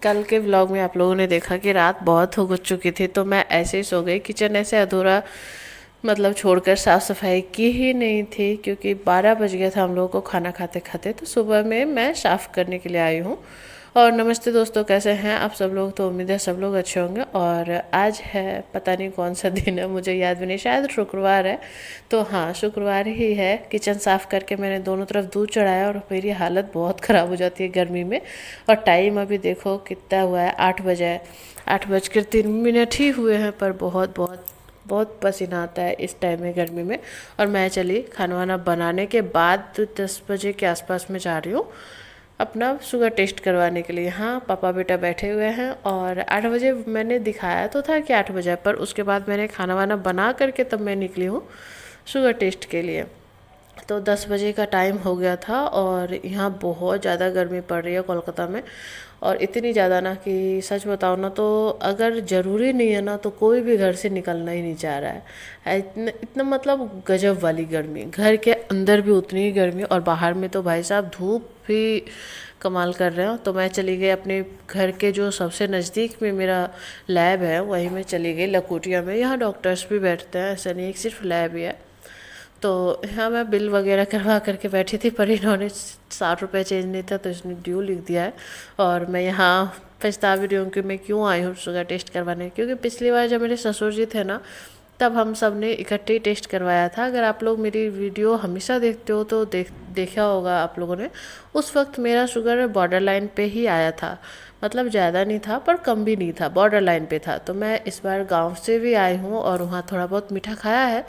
कल के व्लॉग में आप लोगों ने देखा कि रात बहुत हो चुकी थी, तो मैं ऐसे ही सो गई। किचन ऐसे अधूरा मतलब छोड़कर साफ़ सफाई की ही नहीं थी, क्योंकि 12 बज गया था हम लोगों को खाना खाते खाते। तो सुबह में मैं साफ़ करने के लिए आई हूँ। और नमस्ते दोस्तों, कैसे हैं आप सब लोग? तो उम्मीद है सब लोग अच्छे होंगे। और आज है, पता नहीं कौन सा दिन है, मुझे याद भी नहीं, शायद शुक्रवार है। तो हाँ, शुक्रवार ही है। किचन साफ़ करके मैंने दोनों तरफ दूध चढ़ाया और मेरी हालत बहुत ख़राब हो जाती है गर्मी में। और टाइम अभी देखो कितना हुआ है, 8 बजे है। 8 बज कर 3 मिनट ही हुए हैं, पर बहुत बहुत बहुत पसीना आता है इस टाइम में गर्मी में। और मैं चली खाना वाना बनाने के बाद 10 बजे के आसपास में जा रही हूँ अपना शुगर टेस्ट करवाने के लिए। हाँ, पापा बेटा बैठे हुए हैं। और 8 बजे मैंने दिखाया तो था कि 8 बजे, पर उसके बाद मैंने खाना वाना बना करके तब मैं निकली हूँ शुगर टेस्ट के लिए। तो 10 बजे का टाइम हो गया था और यहाँ बहुत ज़्यादा गर्मी पड़ रही है कोलकाता में। और इतनी ज़्यादा ना कि सच बताओ ना, तो अगर ज़रूरी नहीं है ना तो कोई भी घर से निकलना ही नहीं चाह रहा है। इतना इतना मतलब गजब वाली गर्मी, घर के अंदर भी उतनी ही गर्मी, और बाहर में तो भाई साहब धूप भी कमाल कर रहे हो। तो मैं चली गई अपने घर के जो सबसे नज़दीक में मेरा लैब है, वहीं मैं चली गई लखोटिया में। यहाँ डॉक्टर्स भी बैठते हैं, ऐसा नहीं, एक सिर्फ लैब ही है। तो हाँ, मैं बिल वगैरह करवा करके बैठी थी, पर इन्होंने 60 रुपये चेंज नहीं था तो इसने ड्यू लिख दिया है। और मैं यहाँ पछता भी रही हूँ कि मैं क्यों आई हूँ शुगर टेस्ट करवाने, क्योंकि पिछली बार जब मेरे ससुर जी थे ना, तब हम सब ने इकट्ठे ही टेस्ट करवाया था। अगर आप लोग मेरी वीडियो हमेशा देखते हो तो देखा होगा आप लोगों ने। उस वक्त मेरा शुगर बॉर्डर लाइन पे ही आया था, मतलब ज़्यादा नहीं था पर कम भी नहीं था, बॉर्डर लाइन पे था। तो मैं इस बार गांव से भी आई हूँ और वहाँ थोड़ा बहुत मीठा खाया है,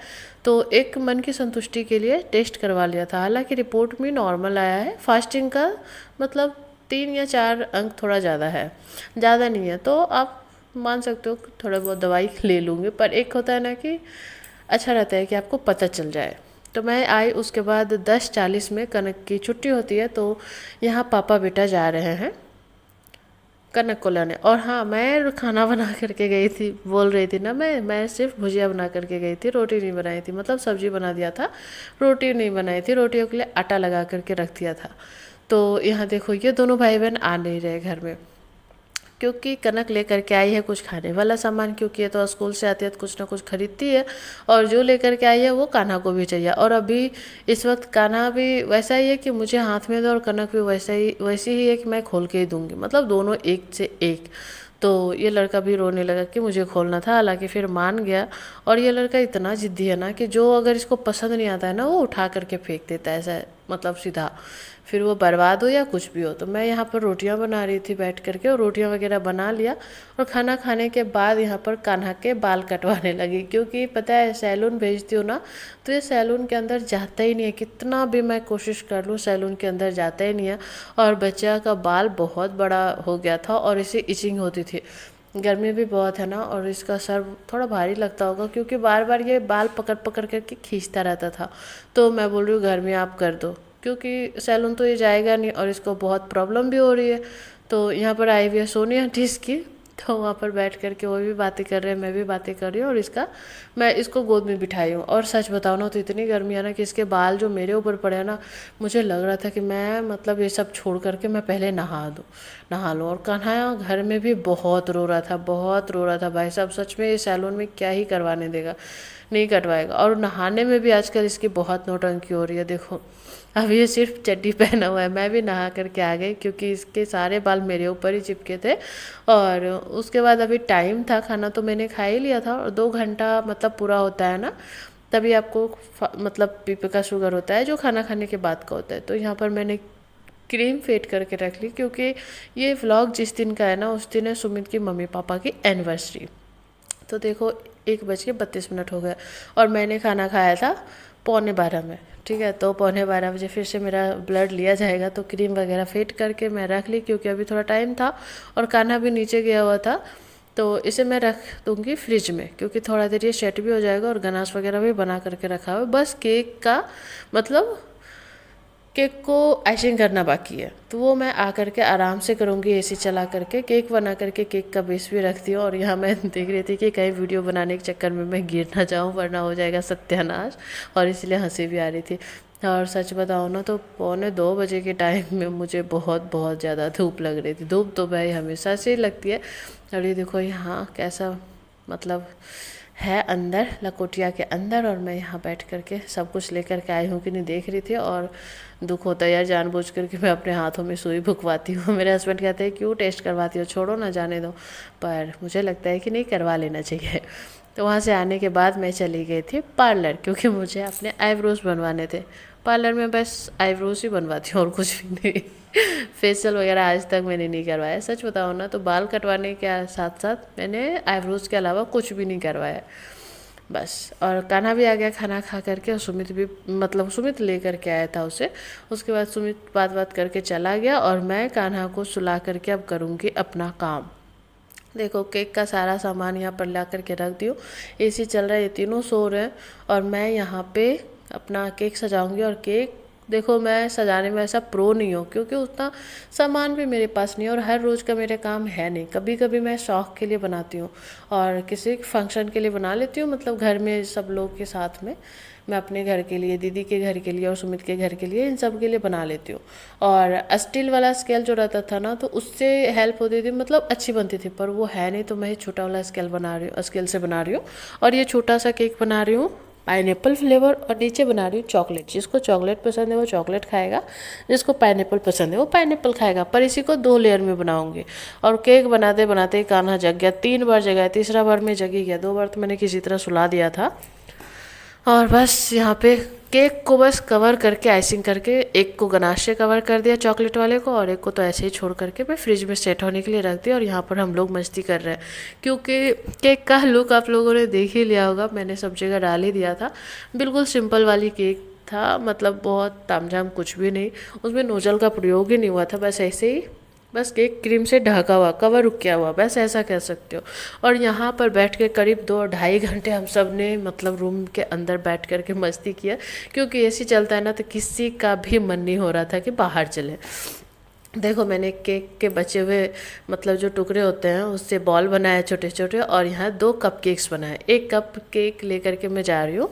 तो एक मन की संतुष्टि के लिए टेस्ट करवा लिया था। हालांकि रिपोर्ट में नॉर्मल आया है, फास्टिंग का मतलब 3 या 4 अंक थोड़ा ज़्यादा है, ज़्यादा नहीं है। तो आप मान सकते हो थोड़ा बहुत दवाई ले लूँगी, पर एक होता है ना कि अच्छा रहता है कि आपको पता चल जाए। तो मैं आई, उसके बाद 10:40 में कनक की छुट्टी होती है, तो यहाँ पापा बेटा जा रहे हैं कनक को लाने। और हाँ, मैं खाना बना करके गई थी, बोल रही थी ना, मैं सिर्फ भुजिया बना करके गई थी, रोटी नहीं बनाई थी। मतलब सब्जी बना दिया था, रोटी नहीं बनाई थी। रोटियों के लिए आटा लगा करके रख दिया था। तो यहाँ देखो, ये दोनों भाई बहन आ नहीं रहे घर में, क्योंकि कनक लेकर के आई है कुछ खाने वाला सामान, क्योंकि ये तो स्कूल से आती है तो कुछ ना कुछ खरीदती है। और जो लेकर के आई है वो कान्हा को भी चाहिए। और अभी इस वक्त कान्हा भी वैसा ही है कि मुझे हाथ में दो, और कनक भी वैसी ही है कि मैं खोल के ही दूंगी, मतलब दोनों एक से एक। तो ये लड़का भी रोने लगा कि मुझे खोलना था, हालांकि फिर मान गया। और ये लड़का इतना जिद्दी है ना कि जो अगर इसको पसंद नहीं आता है ना, वो उठा करके फेंक देता है, ऐसा मतलब सीधा, फिर वो बर्बाद हो या कुछ भी हो। तो मैं यहाँ पर रोटियाँ बना रही थी बैठ करके, और रोटियाँ वगैरह बना लिया। और खाना खाने के बाद यहाँ पर कान्हा के बाल कटवाने लगी, क्योंकि पता है सैलून भेजती हूँ ना, तो ये सैलून के अंदर जाता ही नहीं है, कितना भी मैं कोशिश कर लूँ सैलून के अंदर जाता ही नहीं है। और बच्चा का बाल बहुत बड़ा हो गया था और इसे इचिंग होती थी, गर्मी भी बहुत है ना, और इसका सर थोड़ा भारी लगता होगा, क्योंकि बार बार ये बाल पकड़ पकड़ करके खींचता रहता था। तो मैं बोल रही हूँ घर में आप कर दो, क्योंकि सैलून तो ये जाएगा नहीं, और इसको बहुत प्रॉब्लम भी हो रही है। तो यहाँ पर आई हुई है सोनिया आंटी की, तो वहाँ पर बैठ कर के वो भी बातें कर रहे हैं, मैं भी बातें कर रही हूँ, और मैं इसको गोद में बिठाई हूँ। और सच बताओ ना, तो इतनी गर्मी है ना कि इसके बाल जो मेरे ऊपर पड़े हैं ना, मुझे लग रहा था कि मैं मतलब ये सब छोड़ करके मैं पहले नहा लूँ। और कान्हा घर में भी बहुत रो रहा था, बहुत रो रहा था भाई साहब। सच में ये सैलून में क्या ही करवाने देगा, नहीं कटवाएगा। और नहाने में भी आजकल इसकी बहुत नौटंकी हो रही है। देखो, अब ये सिर्फ चड्डी पहना हुआ है। मैं भी नहा करके आ गई, क्योंकि इसके सारे बाल मेरे ऊपर ही चिपके थे। और उसके बाद अभी टाइम था, खाना तो मैंने खा ही लिया था, और 2 घंटा मतलब पूरा होता है ना, तभी आपको मतलब बीपी का शुगर होता है, जो खाना खाने के बाद का होता है। तो यहाँ पर मैंने क्रीम फेट करके रख ली, क्योंकि ये व्लॉग जिस दिन का है ना, उस दिन है सुमित की मम्मी पापा की एनिवर्सरी। तो देखो, 1:32 हो गए, और मैंने खाना खाया था 11:15 में। ठीक है, तो 11:15 बजे फिर से मेरा ब्लड लिया जाएगा, तो क्रीम वगैरह फेट करके मैं रख ली, क्योंकि अभी थोड़ा टाइम था और कान्हा भी नीचे गया हुआ था। तो इसे मैं रख दूंगी फ्रिज में, क्योंकि थोड़ा देर ये सेट भी हो जाएगा, और गनाश वगैरह भी बना करके रखा हुआ है। बस केक का मतलब केक को आइसिंग करना बाकी है, तो वो मैं आ करके आराम से करूँगी, एसी चला करके। केक बना करके केक का बेस भी रखती हूँ। और यहाँ मैं देख रही थी कि कहीं वीडियो बनाने के चक्कर में मैं गिर ना जाऊँ, वरना हो जाएगा सत्यानाश, और इसलिए हंसी भी आ रही थी। और सच बताऊँ ना तो 1:45 के टाइम में मुझे बहुत बहुत ज़्यादा धूप लग रही थी। धूप तो भाई हमेशा से ही लगती है। और ये देखो यहाँ कैसा मतलब है अंदर लकोटिया के अंदर, और मैं यहाँ बैठ करके सब कुछ लेकर के आई हूँ कि नहीं देख रही थी। और दुख होता है यार, जानबूझ करके मैं अपने हाथों में सुई भुकवाती हूँ। मेरे हस्बैंड कहते हैं क्यों टेस्ट करवाती हो, छोड़ो ना, जाने दो। पर मुझे लगता है कि नहीं, करवा लेना चाहिए। तो वहाँ से आने के बाद मैं चली गई थी पार्लर, क्योंकि मुझे अपने आईब्रोज बनवाने थे। पार्लर में बस आईब्रोज ही बनवाती हूँ और कुछ भी नहीं। फेशियल वगैरह आज तक मैंने नहीं करवाया। सच बताओ ना तो बाल कटवाने के साथ साथ मैंने आईब्रोज के अलावा कुछ भी नहीं करवाया बस। और कान्हा भी आ गया खाना खा करके, और सुमित भी, मतलब सुमित ले करके आया था उसे। उसके बाद सुमित बात बात करके चला गया, और मैं कान्हा को सुला करके अब करूँगी अपना काम। देखो केक का सारा सामान यहाँ पर ला करके रख दी हूँ। एसी चल रहा है, ये तीनों सो रहे हैं, और मैं यहाँ पे अपना केक सजाऊंगी। और केक देखो मैं सजाने में ऐसा प्रो नहीं हूँ, क्योंकि उतना सामान भी मेरे पास नहीं है, और हर रोज़ का मेरे काम है नहीं। कभी कभी मैं शौक़ के लिए बनाती हूँ, और किसी फंक्शन के लिए बना लेती हूँ, मतलब घर में सब लोग के साथ में। मैं अपने घर के लिए, दीदी के घर के लिए और सुमित के घर के लिए, इन सब के लिए बना लेती हूँ। और स्टील वाला स्केल जो रहता था ना, तो उससे हेल्प होती थी, मतलब अच्छी बनती थी। पर वो है नहीं, तो मैं छोटा वाला स्केल बना रही हूँ, स्केल से बना रही हूँ। और ये छोटा सा केक बना रही हूँ पाइनएप्पल फ्लेवर, और नीचे बना रही हूँ चॉकलेट। जिसको चॉकलेट पसंद है वो चॉकलेट खाएगा, जिसको पाइनएप्पल पसंद है वो पाइनएप्पल खाएगा। पर इसी को 2 लेयर में बनाऊंगी। और केक बनाते बनाते ही कान्हा जग गया, 3 बार जगा, तीसरा बार में जगी गया। 2 बार तो मैंने किसी तरह सुला दिया था। और बस यहाँ पे केक को बस कवर करके, आइसिंग करके, एक को गनाश से कवर कर दिया चॉकलेट वाले को, और एक को तो ऐसे ही छोड़ करके मैं फ्रिज में सेट होने के लिए रख दिया। और यहाँ पर हम लोग मस्ती कर रहे हैं, क्योंकि केक का लुक आप लोगों ने देख ही लिया होगा, मैंने सब जगह डाल ही दिया था। बिल्कुल सिंपल वाली केक था, मतलब बहुत तामझाम कुछ भी नहीं, उसमें नोजल का प्रयोग ही नहीं हुआ था। बस ऐसे ही, बस केक क्रीम से ढका हुआ, कवर रुक किया हुआ, बस ऐसा कह सकते हो। और यहाँ पर बैठ के करीब 2-2.5 घंटे हम सब ने, मतलब रूम के अंदर बैठ कर के मस्ती किया, क्योंकि एसी चलता है ना, तो किसी का भी मन नहीं हो रहा था कि बाहर चले। देखो मैंने केक के बचे हुए, मतलब जो टुकड़े होते हैं, उससे बॉल बनाए छोटे छोटे, और यहाँ 2 कप केक्स बनाए। 1 कप केक लेकर के मैं जा रही हूँ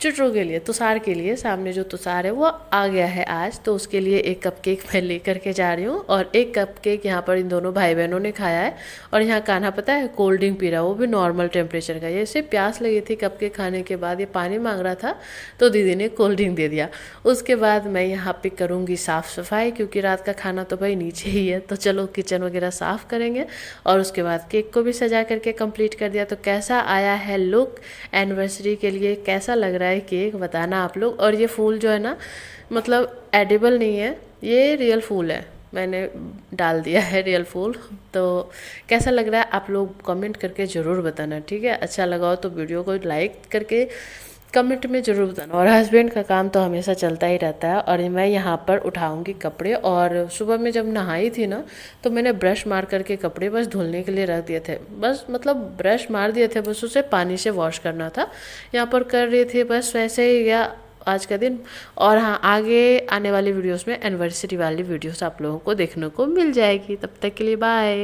चुटरू के लिए, तुषार के लिए। सामने जो तुषार है वो आ गया है आज, तो उसके लिए 1 कप केक मैं लेकर के जा रही हूँ। और 1 कप केक यहाँ पर इन दोनों भाई बहनों ने खाया है। और यहाँ कान्हा पता है कोल्ड ड्रिंक पी रहा है, वो भी नॉर्मल टेम्परेचर का। ये इसे प्यास लगी थी कप केक खाने के बाद, ये पानी मांग रहा था, तो दीदी ने कोल्ड ड्रिंक दे दिया। उसके बाद मैं यहाँ पे करूँगी साफ़ सफाई, क्योंकि रात का खाना तो भाई नीचे ही है, तो चलो किचन वगैरह साफ़ करेंगे। और उसके बाद केक को भी सजा करके कंप्लीट कर दिया। तो कैसा आया है लुक एनिवर्सरी के लिए, कैसा लग रहा है केक, बताना आप लोग। और ये फूल जो है ना, मतलब एडिबल नहीं है, ये रियल फूल है, मैंने डाल दिया है रियल फूल। तो कैसा लग रहा है आप लोग कमेंट करके ज़रूर बताना, ठीक है। अच्छा लगा हो तो वीडियो को लाइक करके कमेंट में ज़रूर बताना। और हस्बैंड का काम तो हमेशा चलता ही रहता है। और मैं यहाँ पर उठाऊंगी कपड़े, और सुबह में जब नहाई थी ना, तो मैंने ब्रश मार करके कपड़े बस धुलने के लिए रख दिए थे। बस मतलब ब्रश मार दिए थे, बस उसे पानी से वॉश करना था। यहाँ पर कर रही थी, बस वैसे ही गया आज का दिन। और हाँ, आगे आने वाली वीडियोस में एनिवर्सरी वाली वीडियोस आप लोगों को देखने को मिल जाएगी। तब तक के लिए बाय।